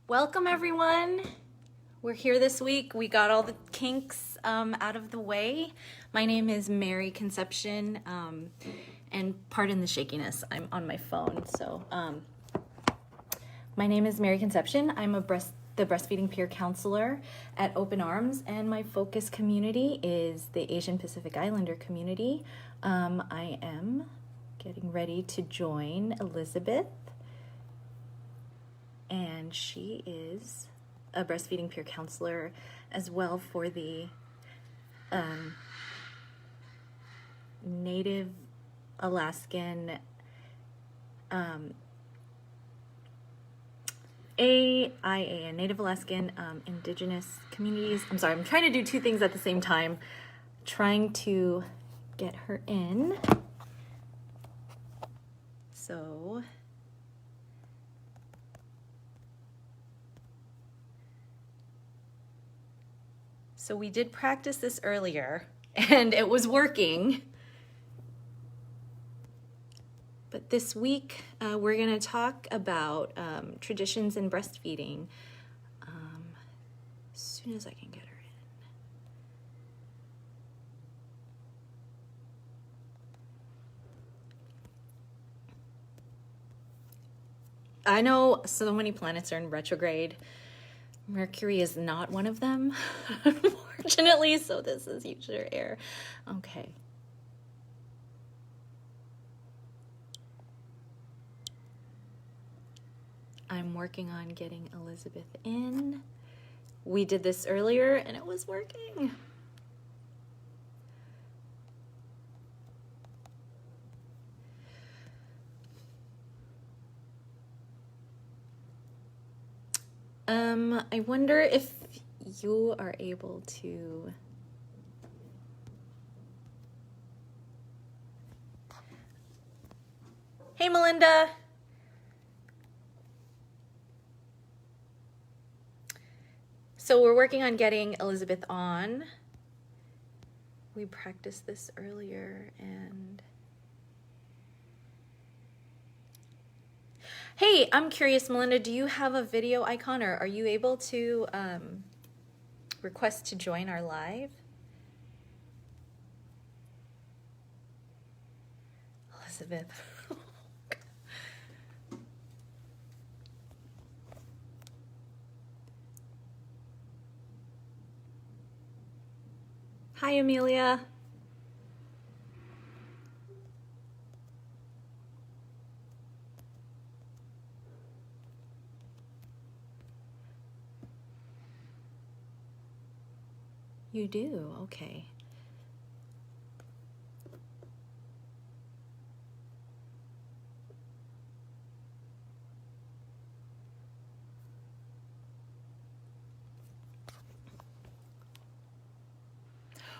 Welcome everyone. We're here this week. We got all the kinks out of the way. My name is Mary Concepcion, and pardon the shakiness. I'm on my phone. So my name is Mary Concepcion. I'm the breastfeeding peer counselor at Open Arms, and my focus community is the Asian Pacific Islander community. I am getting ready to join Elizabeth, and she is a breastfeeding peer counselor as well for the Native Alaskan AIA, Native Alaskan Indigenous Communities. I'm sorry, I'm trying to do two things at the same time. Trying to get her in. So we did practice this earlier and it was working. But this week we're going to talk about traditions in breastfeeding as soon as I can get her in. I know so many planets are in retrograde. Mercury is not one of them, unfortunately, so this is usually air. Okay. I'm working on getting Elizabeth in. We did this earlier and it was working. I wonder if you are able to Hey Melinda. So we're working on getting Elizabeth on. We practiced this earlier and hey, I'm curious, Melinda, do you have a video icon or are you able to request to join our live? Elizabeth. Hi, Amelia. You do? Okay.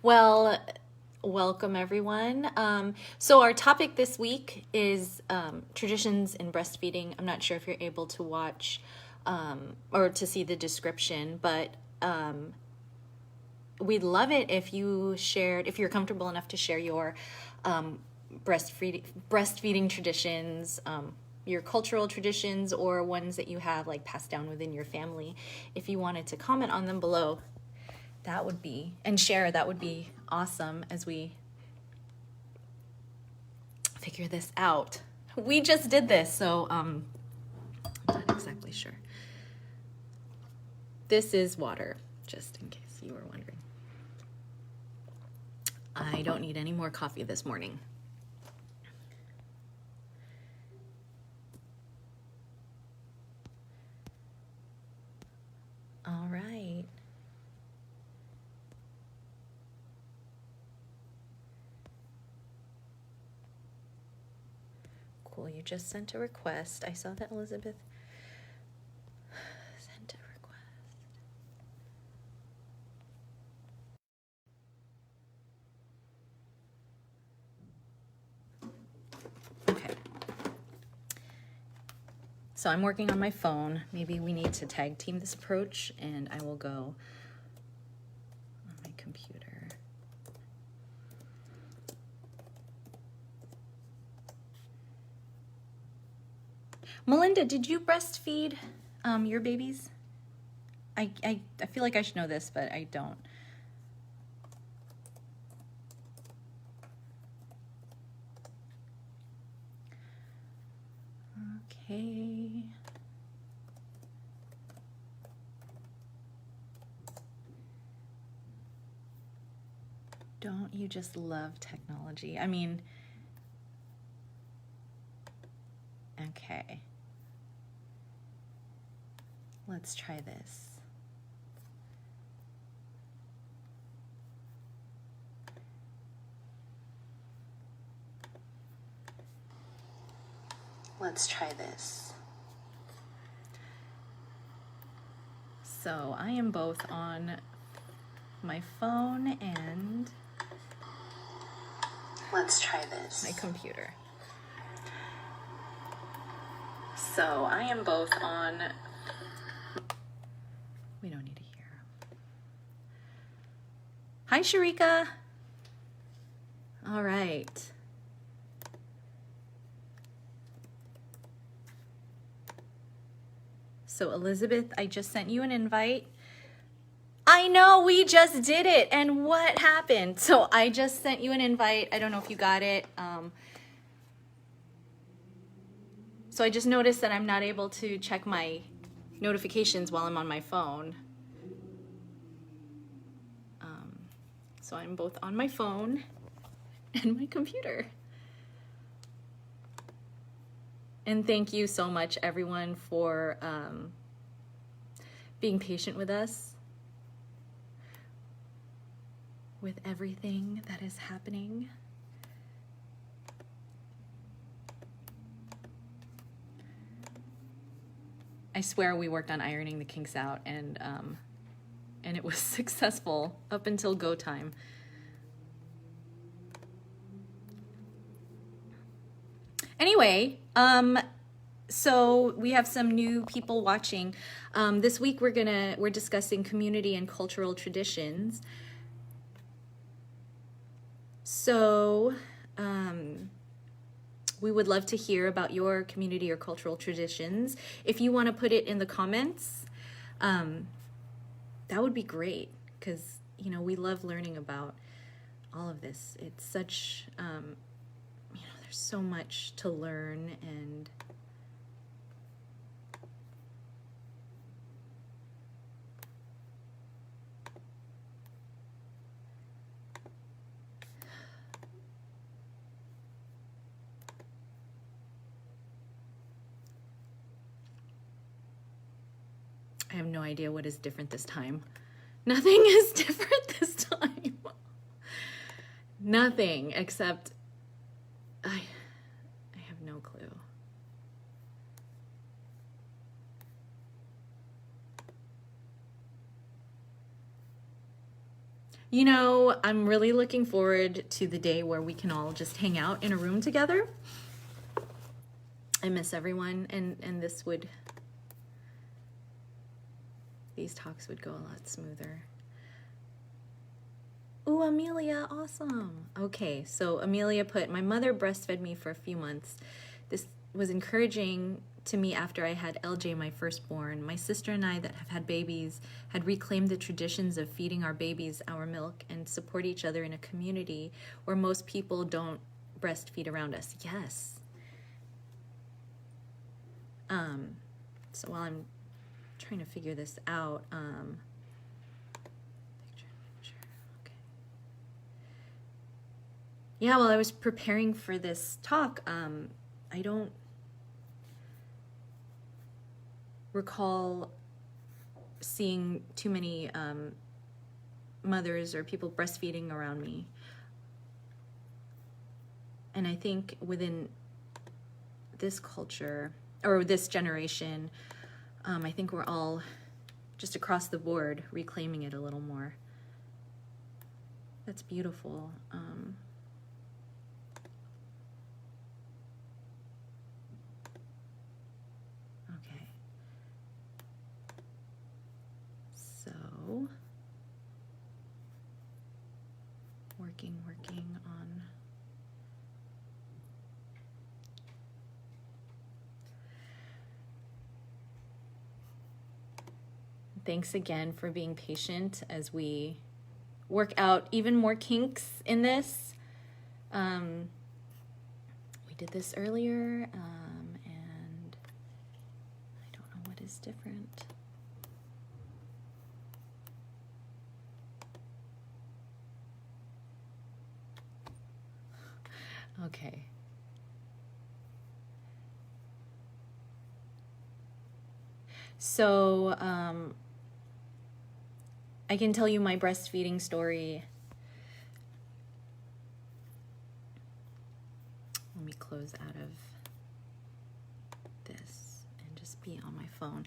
Well, welcome everyone. So our topic this week is traditions in breastfeeding. I'm not sure if you're able to watch or to see the description, but we'd love it if you shared, if you're comfortable enough to share your breastfeeding traditions, your cultural traditions, or ones that you have like passed down within your family. If you wanted to comment on them below, that would be, and share, that would be awesome as we figure this out. We just did this, so I'm not exactly sure. This is water, just in case you were wondering. I don't need any more coffee this morning. All right. Cool, you just sent a request. I saw that Elizabeth sent a request. Okay. So I'm working on my phone. Maybe we need to tag team this approach, and I will go on my computer. Melinda, did you breastfeed your babies? I feel like I should know this, but I don't. Okay. Don't you just love technology? I mean, okay. Let's try this. Let's try this. So I am both on my phone and let's try this. My computer. So I am both on. We don't need to hear. Hi, Sharika. All right. So Elizabeth, I just sent you an invite. I know, we just did it. And what happened? So I just sent you an invite. I don't know if you got it. So I just noticed that I'm not able to check my notifications while I'm on my phone. So I'm both on my phone and my computer. And thank you so much, everyone, for being patient with us, with everything that is happening. I swear we worked on ironing the kinks out, and it was successful up until go time. Anyway, so we have some new people watching. This week we're discussing community and cultural traditions. So we would love to hear about your community or cultural traditions. If you want to put it in the comments, that would be great, because you know we love learning about all of this. It's such you know, there's so much to learn, and I have no idea what is different this time. Nothing is different this time. Nothing, except I have no clue. You know, I'm really looking forward to the day where we can all just hang out in a room together. I miss everyone, and these talks would go a lot smoother. Ooh, Amelia, awesome. Okay, so Amelia put, my mother breastfed me for a few months. This was encouraging to me after I had LJ, my firstborn. My sister and I that have had babies had reclaimed the traditions of feeding our babies our milk and support each other in a community where most people don't breastfeed around us. Yes. So while I'm trying to figure this out, picture, okay. Yeah, while I was preparing for this talk, I don't recall seeing too many mothers or people breastfeeding around me. And I think within this culture, or this generation, I think we're all just across the board reclaiming it a little more. That's beautiful. Okay. So, working on. Thanks again for being patient as we work out even more kinks in this. We did this earlier, and I don't know what is different. Okay. So, I can tell you my breastfeeding story. Let me close out of this and just be on my phone.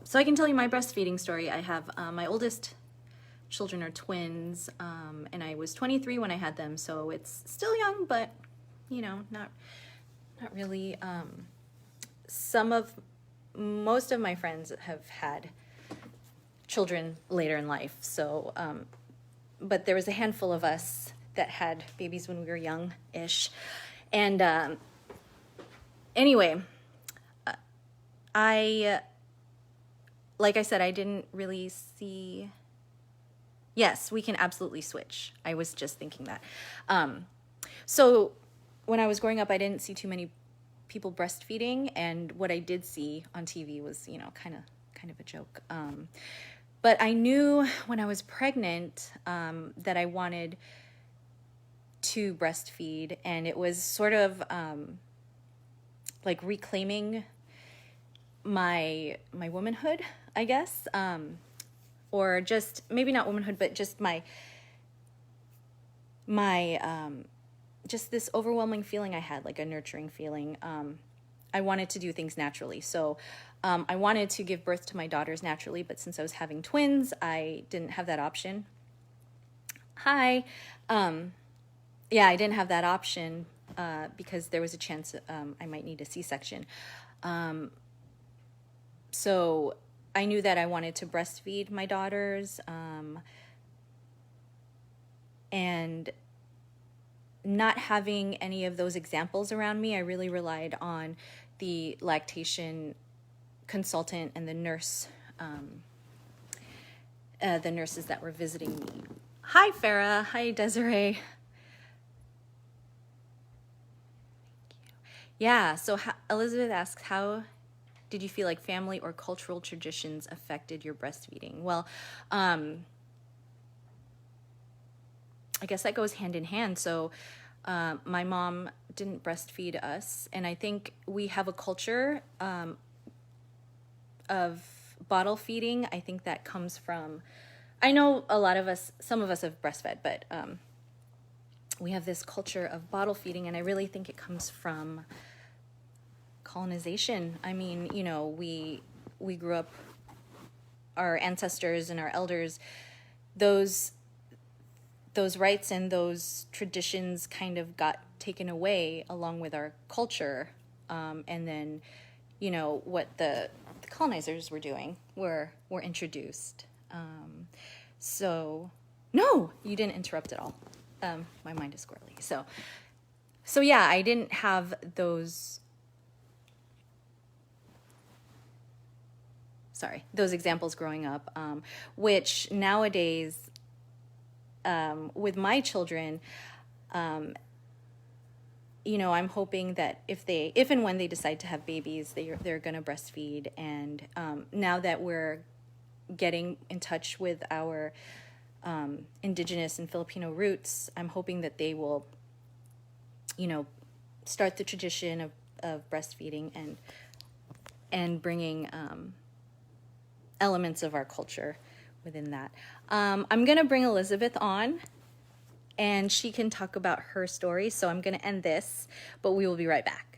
So I can tell you my breastfeeding story. I have my oldest children are twins, and I was 23 when I had them, so it's still young, but you know, not really. Most of my friends have had children later in life, so but there was a handful of us that had babies when we were young-ish. And anyway, like I said, I didn't really see. Yes, we can absolutely switch. I was just thinking that. So when I was growing up, I didn't see too many people breastfeeding, and what I did see on TV was, you know, kind of a joke. But I knew when I was pregnant that I wanted to breastfeed, and it was sort of like reclaiming my womanhood, I guess, or just maybe not womanhood, but just my just this overwhelming feeling I had, like a nurturing feeling. I wanted to do things naturally, so I wanted to give birth to my daughters naturally, but since I was having twins, I didn't have that option. Hi. Yeah, I didn't have that option because there was a chance I might need a C-section. So I knew that I wanted to breastfeed my daughters, and not having any of those examples around me, I really relied on the lactation consultant and the nurse, the nurses that were visiting me. Hi, Farah. Hi, Desiree. Yeah, so Elizabeth asks, how did you feel like family or cultural traditions affected your breastfeeding? Well, I guess that goes hand in hand. So my mom didn't breastfeed us, and I think we have a culture of bottle feeding. I think that comes from, I know a lot of us, some of us have breastfed, but we have this culture of bottle feeding, and I really think it comes from colonization. I mean, you know, we grew up, our ancestors and our elders, those rights and those traditions kind of got taken away along with our culture, and then, you know, what the colonizers were doing were introduced. So no, you didn't interrupt at all. My mind is squirrely. So yeah, I didn't have those examples growing up, which nowadays, with my children, you know, I'm hoping that if and when they decide to have babies, they're going to breastfeed. And now that we're getting in touch with our indigenous and Filipino roots, I'm hoping that they will, you know, start the tradition of breastfeeding and bringing elements of our culture within that. I'm going to bring Elizabeth on, and she can talk about her story. So I'm going to end this, but we will be right back.